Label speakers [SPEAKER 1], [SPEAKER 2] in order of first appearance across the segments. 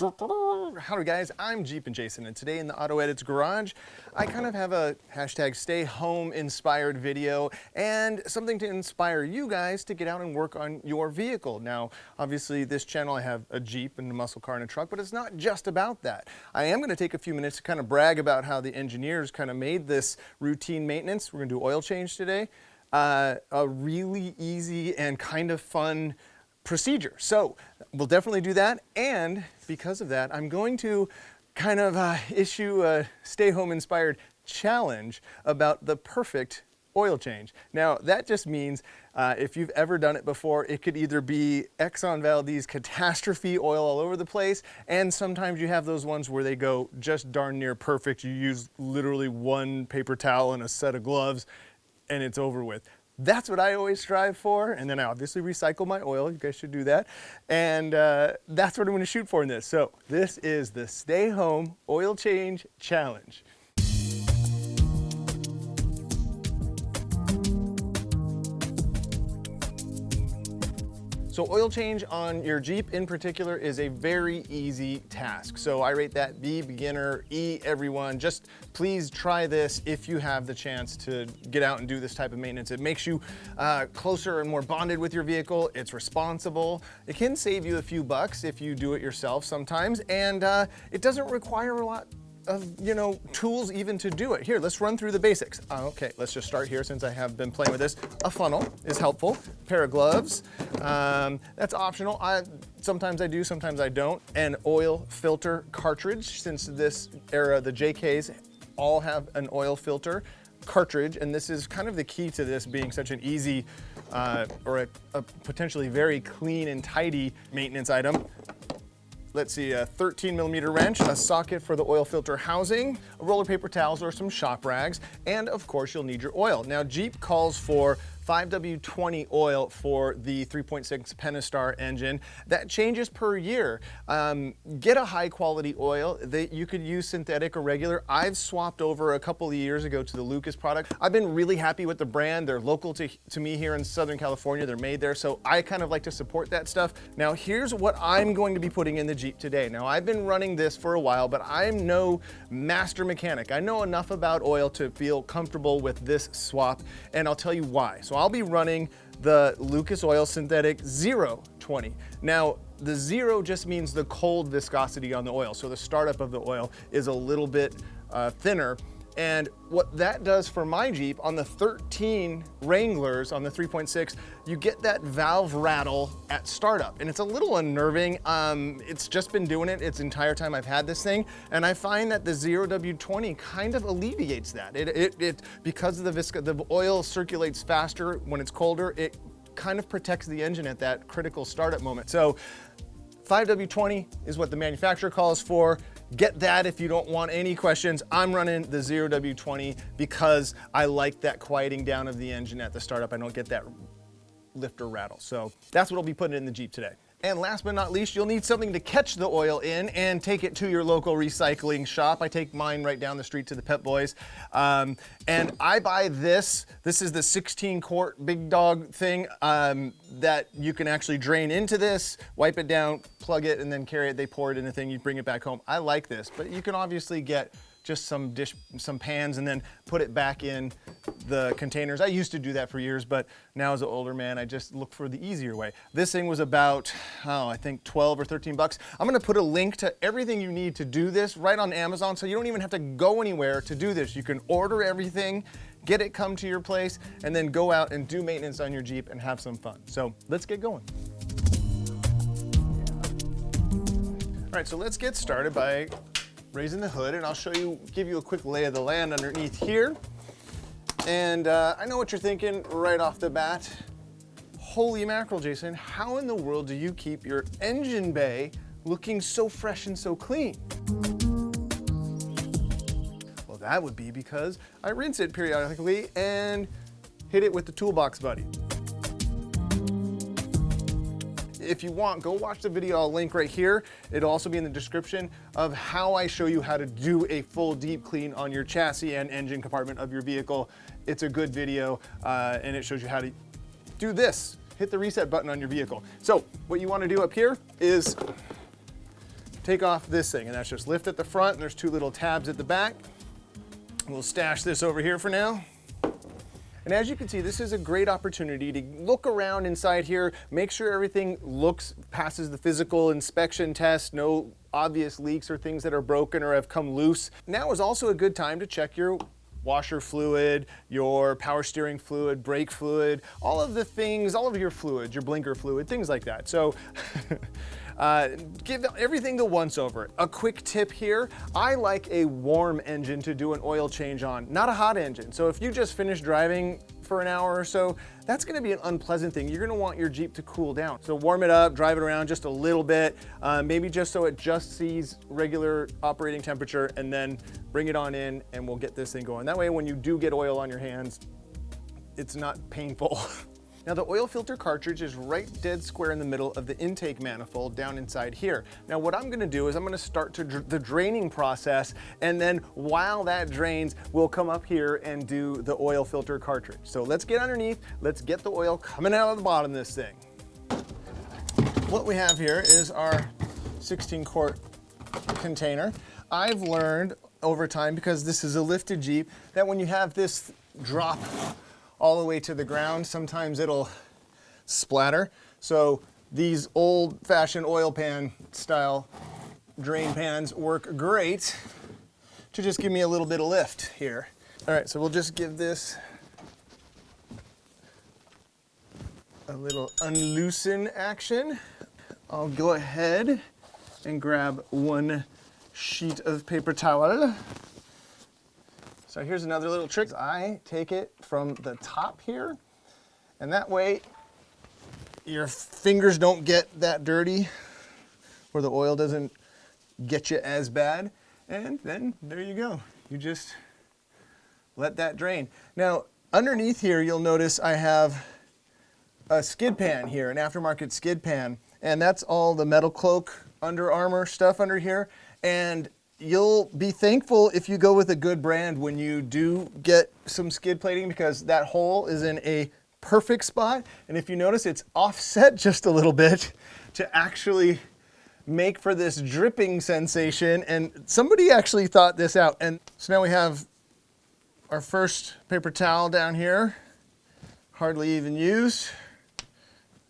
[SPEAKER 1] Howdy guys, I'm Jeepin' Jason, and today in the Auto Edits Garage, I kind of have a hashtag stay home inspired video and something to inspire you guys to get out and work on your vehicle. Now, obviously this channel I have a Jeep and a muscle car and a truck, but it's not just about that. I am gonna take a few minutes to kind of brag about how the engineers kind of made this routine maintenance. We're gonna do oil change today. A really easy and kind of fun procedure. So we'll definitely do that, and because of that, I'm going to kind of issue a stay home inspired challenge about the perfect oil change. Now that just means if you've ever done it before, it could either be Exxon Valdez catastrophe oil all over the place, and sometimes you have those ones where they go just darn near perfect. You use literally one paper towel and a set of gloves and it's over with. That's what I always strive for, and then I obviously recycle my oil. You guys should do that. And that's what I'm gonna shoot for in this. So this is the Stay Home Oil Change Challenge. So oil change on your Jeep in particular is a very easy task. So I rate that B, beginner, E, everyone. Just please try this if you have the chance to get out and do this type of maintenance. It makes you closer and more bonded with your vehicle. It's responsible. It can save you a few bucks if you do it yourself sometimes. And it doesn't require a lot of, tools even to do it. Here, let's run through the basics. Okay, let's just start here since I have been playing with this. A funnel is helpful. A pair of gloves, that's optional. Sometimes I do, sometimes I don't. An oil filter cartridge, since this era, the JKs all have an oil filter cartridge, and this is kind of the key to this being such an easy or a potentially very clean and tidy maintenance item. Let's see, a 13mm wrench, a socket for the oil filter housing, a roller paper towels or some shop rags, and of course you'll need your oil. Now Jeep calls for 5W20 oil for the 3.6 Pentastar engine. That changes per year. Get a high quality oil. You could use synthetic or regular. I've swapped over a couple of years ago to the Lucas product. I've been really happy with the brand. They're local to me here in Southern California. They're made there, so I kind of like to support that stuff. Now here's what I'm going to be putting in the Jeep today. Now I've been running this for a while, but I'm no master mechanic. I know enough about oil to feel comfortable with this swap, and I'll tell you why. So I'll be running the Lucas Oil Synthetic 020. Now, the 0 just means the cold viscosity on the oil, so the startup of the oil is a little bit thinner. And what that does for my Jeep, on the 13 Wranglers, on the 3.6, you get that valve rattle at startup. And it's a little unnerving. It's just been doing it its entire time I've had this thing. And I find that the 0W20 kind of alleviates that. Because the oil circulates faster when it's colder, it kind of protects the engine at that critical startup moment. So 5W20 is what the manufacturer calls for. Get that if you don't want any questions. I'm running the 0W20 because I like that quieting down of the engine at the startup. I don't get that lift or rattle. So that's what I'll be putting in the Jeep today. And last but not least, you'll need something to catch the oil in and take it to your local recycling shop. I take mine right down the street to the Pep Boys. And I buy this. This is the 16-quart big dog thing that you can actually drain into this, wipe it down, plug it, and then carry it. They pour it in the thing, you bring it back home. I like this, but you can obviously get just some pans and then put it back in the containers. I used to do that for years, but now as an older man, I just look for the easier way. This thing was about, I think 12 or 13 bucks. I'm gonna put a link to everything you need to do this right on Amazon, so you don't even have to go anywhere to do this. You can order everything, get it come to your place, and then go out and do maintenance on your Jeep and have some fun. So let's get going. All right, so let's get started by raising the hood, and I'll give you a quick lay of the land underneath here. And I know what you're thinking right off the bat. Holy mackerel, Jason, how in the world do you keep your engine bay looking so fresh and so clean? Well, that would be because I rinse it periodically and hit it with the Toolbox Buddy. If you want, go watch the video I'll link right here. It'll also be in the description of how I show you how to do a full deep clean on your chassis and engine compartment of your vehicle. It's a good video and it shows you how to do this. Hit the reset button on your vehicle. So what you want to do up here is take off this thing, and that's just lift at the front, and there's two little tabs at the back. We'll stash this over here for now. And as you can see, this is a great opportunity to look around inside here, make sure everything passes the physical inspection test, no obvious leaks or things that are broken or have come loose. Now is also a good time to check your washer fluid, your power steering fluid, brake fluid, all of the things, all of your fluids, your blinker fluid, things like that. So give everything the once over. A quick tip here, I like a warm engine to do an oil change on, not a hot engine. So if you just finished driving for an hour or so, that's gonna be an unpleasant thing. You're gonna want your Jeep to cool down. So warm it up, drive it around just a little bit, maybe just so it just sees regular operating temperature, and then bring it on in and we'll get this thing going. That way when you do get oil on your hands, it's not painful. Now the oil filter cartridge is right dead square in the middle of the intake manifold down inside here. Now what I'm gonna do is I'm gonna start the draining process, and then while that drains, we'll come up here and do the oil filter cartridge. So let's get underneath, let's get the oil coming out of the bottom of this thing. What we have here is our 16-quart container. I've learned over time, because this is a lifted Jeep, that when you have this drop all the way to the ground, sometimes it'll splatter. So these old-fashioned oil pan style drain pans work great to just give me a little bit of lift here. All right, so we'll just give this a little unloosen action. I'll go ahead and grab one sheet of paper towel. So here's another little trick. I take it from the top here, and that way your fingers don't get that dirty, or the oil doesn't get you as bad. And then there you go. You just let that drain. Now underneath here, you'll notice I have a skid pan here, an aftermarket skid pan, and that's all the Metal Cloak Under Armour stuff under here. And you'll be thankful if you go with a good brand when you do get some skid plating, because that hole is in a perfect spot. And if you notice, it's offset just a little bit to actually make for this dripping sensation. And somebody actually thought this out. And so now we have our first paper towel down here, hardly even used.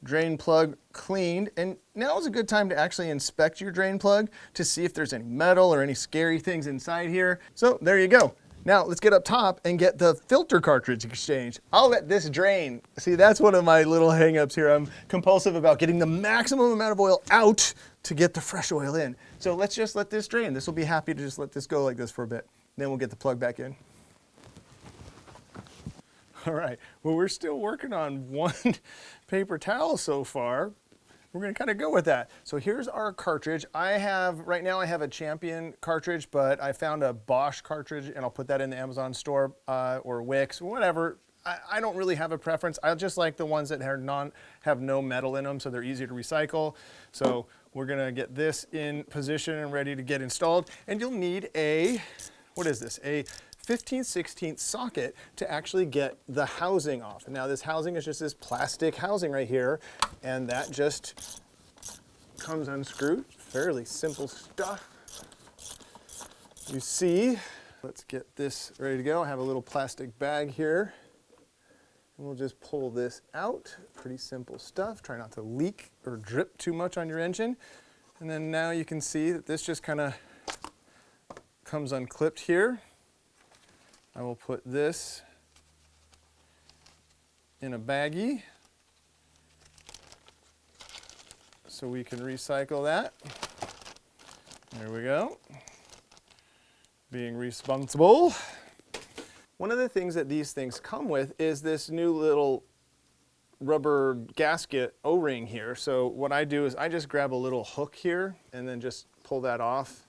[SPEAKER 1] Drain plug cleaned, and now is a good time to actually inspect your drain plug to see if there's any metal or any scary things inside here. So there you go. Now let's get up top and get the filter cartridge exchanged. I'll let this drain. See, that's one of my little hang-ups here. I'm compulsive about getting the maximum amount of oil out to get the fresh oil in. So let's just let this drain. This will be happy to just let this go like this for a bit. Then we'll get the plug back in. All right, well, we're still working on one paper towel so far. We're gonna kind of go with that. So here's our cartridge. Right now I have a Champion cartridge, but I found a Bosch cartridge, and I'll put that in the Amazon store or Wix, whatever. I don't really have a preference. I just like the ones that have no metal in them, so they're easy to recycle. So we're gonna get this in position and ready to get installed. And you'll need a 15/16 socket to actually get the housing off. And now this housing is just this plastic housing right here, and that just comes unscrewed. Fairly simple stuff. You see, let's get this ready to go. I have a little plastic bag here, and we'll just pull this out. Pretty simple stuff. Try not to leak or drip too much on your engine. And then now you can see that this just kind of comes unclipped here. I will put this in a baggie so we can recycle that. There we go. Being responsible. One of the things that these things come with is this new little rubber gasket O-ring here. So what I do is I just grab a little hook here and then just pull that off.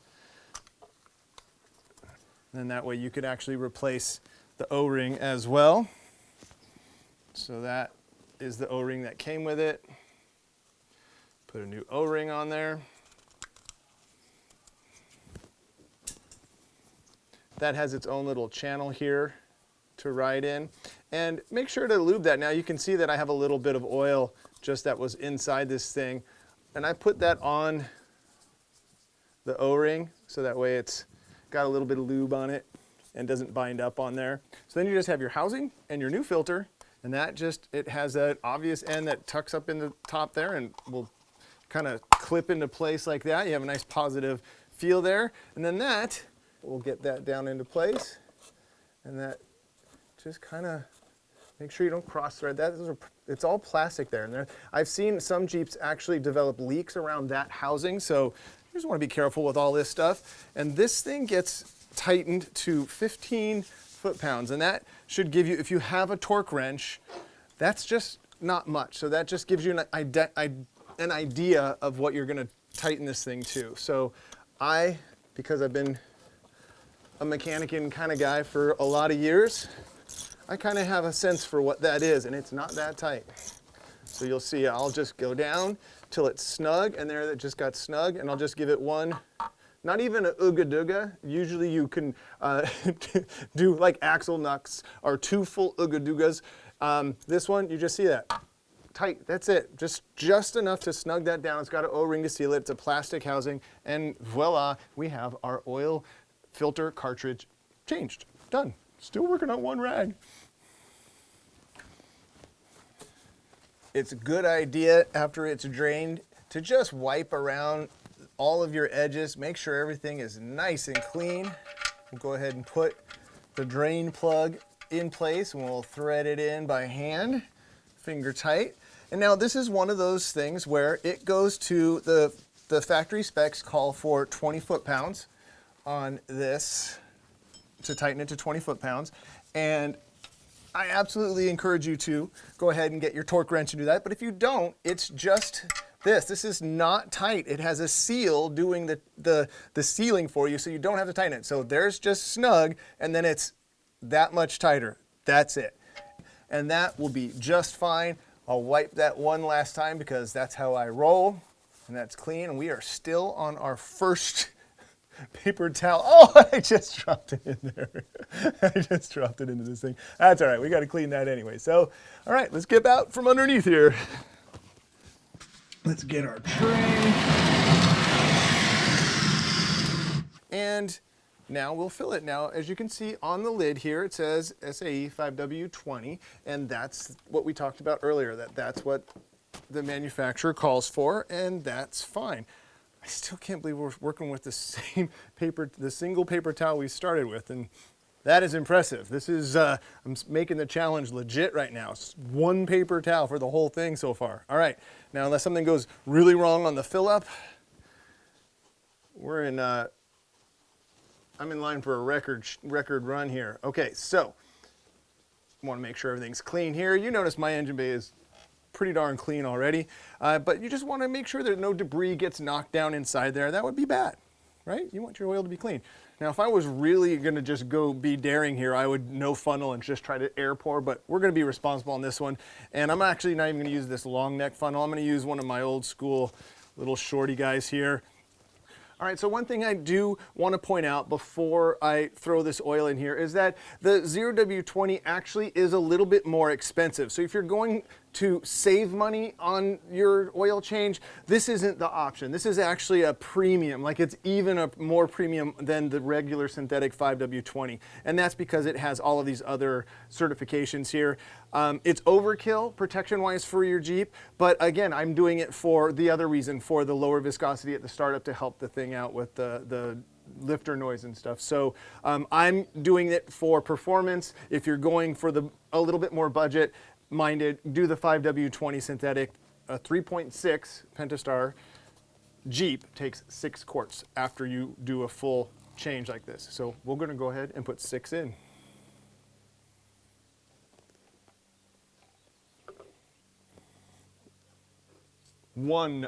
[SPEAKER 1] And that way you could actually replace the O-ring as well. So that is the O-ring that came with it. Put a new O-ring on there. That has its own little channel here to ride in. And make sure to lube that. Now you can see that I have a little bit of oil just that was inside this thing. And I put that on the O-ring, so that way it's got a little bit of lube on it and doesn't bind up on there. So then you just have your housing and your new filter, and that just, it has that obvious end that tucks up in the top there and will kind of clip into place like that. You have a nice positive feel there. And then that, we'll get that down into place, and that just kind of make sure you don't cross thread that. It's all plastic there. And I've seen some Jeeps actually develop leaks around that housing, so you just want to be careful with all this stuff. And this thing gets tightened to 15 foot-pounds, and that should give you, if you have a torque wrench, that's just not much. So that just gives you an idea of what you're going to tighten this thing to. So because I've been a mechanic-in kind of guy for a lot of years, I kind of have a sense for what that is, and it's not that tight. So you'll see I'll just go down till it's snug, and there that just got snug, and I'll just give it one, not even a ooga dooga. Usually you can do like axle nucks or 2 full ooga doogas. This one, you just see that. Tight, that's it. Just enough to snug that down. It's got an O-ring to seal it. It's a plastic housing, and voila, we have our oil filter cartridge changed. Done. Still working on one rag. It's a good idea after it's drained to just wipe around all of your edges. Make sure everything is nice and clean. We'll go ahead and put the drain plug in place, and we'll thread it in by hand, finger tight. And now this is one of those things where it goes to the factory specs call for 20 foot-pounds on this to tighten it to 20 foot-pounds. And I absolutely encourage you to go ahead and get your torque wrench and do that. But if you don't, it's just this. This is not tight. It has a seal doing the sealing for you, so you don't have to tighten it. So there's just snug, and then it's that much tighter. That's it. And that will be just fine. I'll wipe that one last time because that's how I roll, and that's clean. And we are still on our first paper towel. Oh, I just dropped it in there. I just dropped it into this thing. That's all right. We got to clean that anyway. So, all right, let's get out from underneath here. Let's get our tray. And now we'll fill it. Now, as you can see on the lid here, it says SAE 5W20, and that's what we talked about earlier, that's what the manufacturer calls for, and that's fine. I still can't believe we're working with the same paper, the single paper towel we started with, and that is impressive. This is, I'm making the challenge legit right now. It's one paper towel for the whole thing so far. All right, now unless something goes really wrong on the fill up, we're in, I'm in line for a record run here. Okay, so I want to make sure everything's clean here. You notice my engine bay is pretty darn clean already, but you just want to make sure that no debris gets knocked down inside there. That would be bad, right? You want your oil to be clean. Now, if I was really going to just go be daring here, I would no funnel and just try to air pour, but we're going to be responsible on this one. And I'm actually not even going to use this long neck funnel. I'm going to use one of my old school little shorty guys here. All right, so one thing I do want to point out before I throw this oil in here is that the 0W20 actually is a little bit more expensive. So if you're going to save money on your oil change, this isn't the option. This is actually a premium, like it's even a more premium than the regular synthetic 5W20. And that's because it has all of these other certifications here. It's overkill protection-wise for your Jeep, but again, I'm doing it for the other reason, for the lower viscosity at the startup to help the thing out with the lifter noise and stuff. So I'm doing it for performance. If you're going for a little bit more budget minded, do the 5W20 synthetic. A 3.6 Pentastar Jeep takes 6 quarts after you do a full change like this. So we're going to go ahead and put 6 in. One,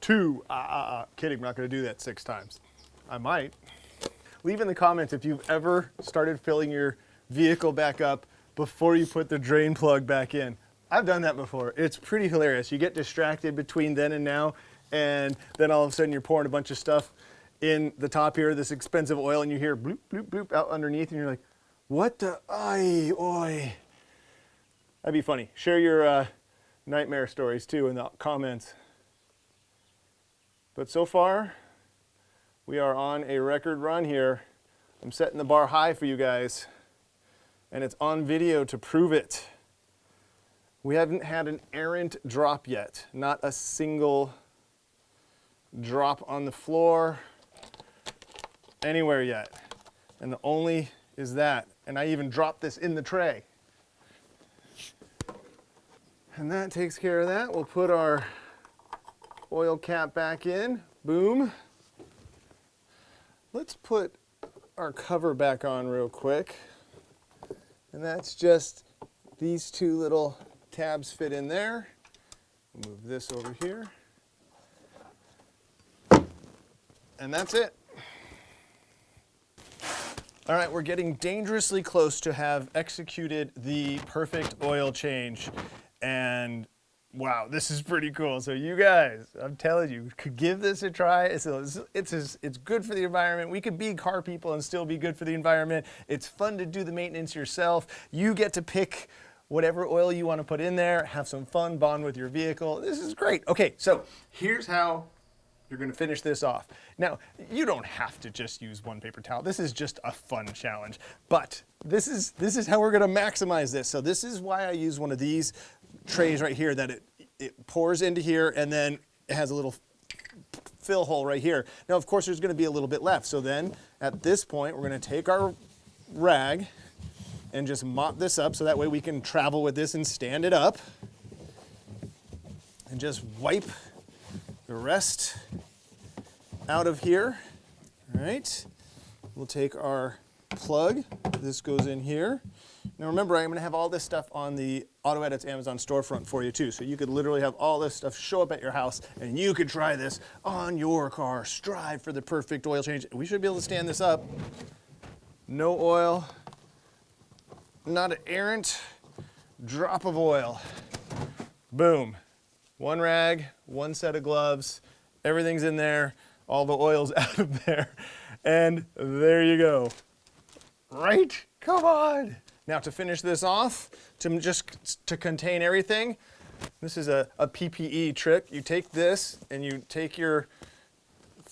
[SPEAKER 1] Two, Kidding, I'm not going to do that 6 times. I might. Leave in the comments if you've ever started filling your vehicle back up before you put the drain plug back in. I've done that before. It's pretty hilarious. You get distracted between then and now, and then all of a sudden you're pouring a bunch of stuff in the top here, this expensive oil, and you hear bloop, bloop, bloop out underneath, and you're like, what the, oi. That'd be funny. Share your nightmare stories too in the comments. But so far, we are on a record run here. I'm setting the bar high for you guys, and it's on video to prove it. We haven't had an errant drop yet, not a single drop on the floor anywhere yet. And the only is that. And I even dropped this in the tray. And that takes care of that. We'll put our oil cap back in. Boom. Let's put our cover back on real quick. And that's just these two little tabs fit in there. Move this over here. And that's it. All right, we're getting dangerously close to have executed the perfect oil change. And wow, this is pretty cool. So you guys, I'm telling you, could give this a try. It's good for the environment. We could be car people and still be good for the environment. It's fun to do the maintenance yourself. You get to pick whatever oil you want to put in there, have some fun, bond with your vehicle. This is great. Okay, so here's how you're going to finish this off. Now, you don't have to just use one paper towel. This is just a fun challenge, but this is how we're going to maximize this. So this is why I use one of these trays right here that it pours into here, and then it has a little fill hole right here. Now, of course, there's going to be a little bit left. So then at this point, we're going to take our rag and just mop this up so that way we can travel with this and stand it up and just wipe the rest out of here. All right, we'll take our plug. This goes in here. Now remember, I'm going to have all this stuff on the AutoEdits Amazon storefront for you too. So you could literally have all this stuff show up at your house and you could try this on your car. Strive for the perfect oil change. We should be able to stand this up. No oil, not an errant drop of oil. Boom. One rag, one set of gloves, everything's in there, all the oil's out of there, and there you go. Right? Come on. Now to finish this off, to contain everything, this is a PPE trick. You take this and you take your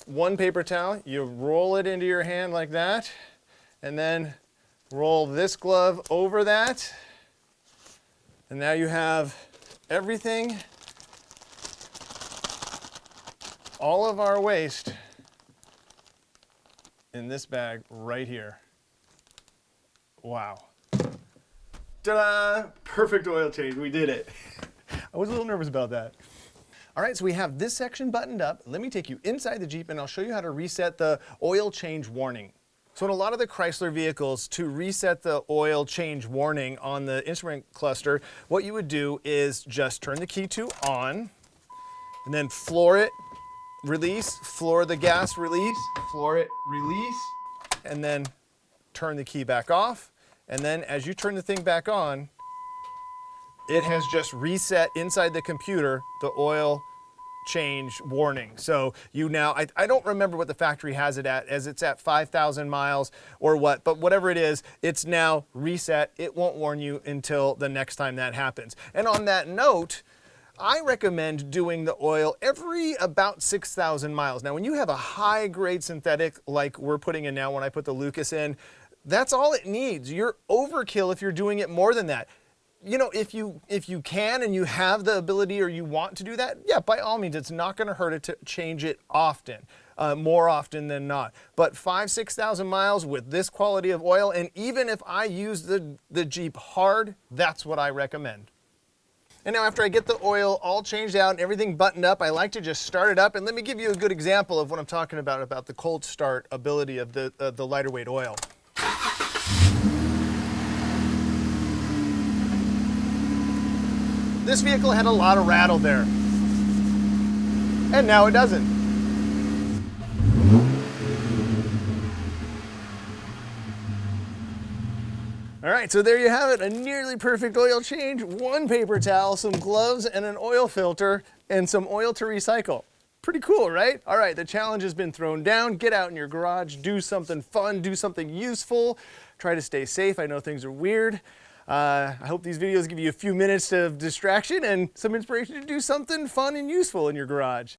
[SPEAKER 1] one paper towel, you roll it into your hand like that, and then roll this glove over that, and now you have everything, all of our waste in this bag right here. Wow. Ta-da! Perfect oil change, we did it. I was a little nervous about that. All right, so we have this section buttoned up. Let me take you inside the Jeep and I'll show you how to reset the oil change warning. So in a lot of the Chrysler vehicles, to reset the oil change warning on the instrument cluster, what you would do is just turn the key to on, and then floor it, release, floor the gas, release, floor it, release, and then turn the key back off. And then as you turn the thing back on, it has just reset inside the computer the oil change warning. So you now, I don't remember what the factory has it at, as it's at 5,000 miles or what, but whatever it is, it's now reset. It won't warn you until the next time that happens. And on that note, I recommend doing the oil every about 6,000 miles. Now, when you have a high grade synthetic like we're putting in now when I put the Lucas in, that's all it needs. You're overkill if you're doing it more than that. You know, if you can and you have the ability or you want to do that, yeah, by all means, it's not going to hurt it to change it often, more often than not. But 5,000–6,000 miles with this quality of oil, and even if I use the Jeep hard, that's what I recommend. And now after I get the oil all changed out and everything buttoned up, I like to just start it up. And let me give you a good example of what I'm talking about the cold start ability of the lighter weight oil. This vehicle had a lot of rattle there, and now it doesn't. All right, so there you have it, a nearly perfect oil change, one paper towel, some gloves, and an oil filter, and some oil to recycle. Pretty cool, right? All right, the challenge has been thrown down. Get out in your garage, do something fun, do something useful, try to stay safe. I know things are weird. I hope these videos give you a few minutes of distraction and some inspiration to do something fun and useful in your garage.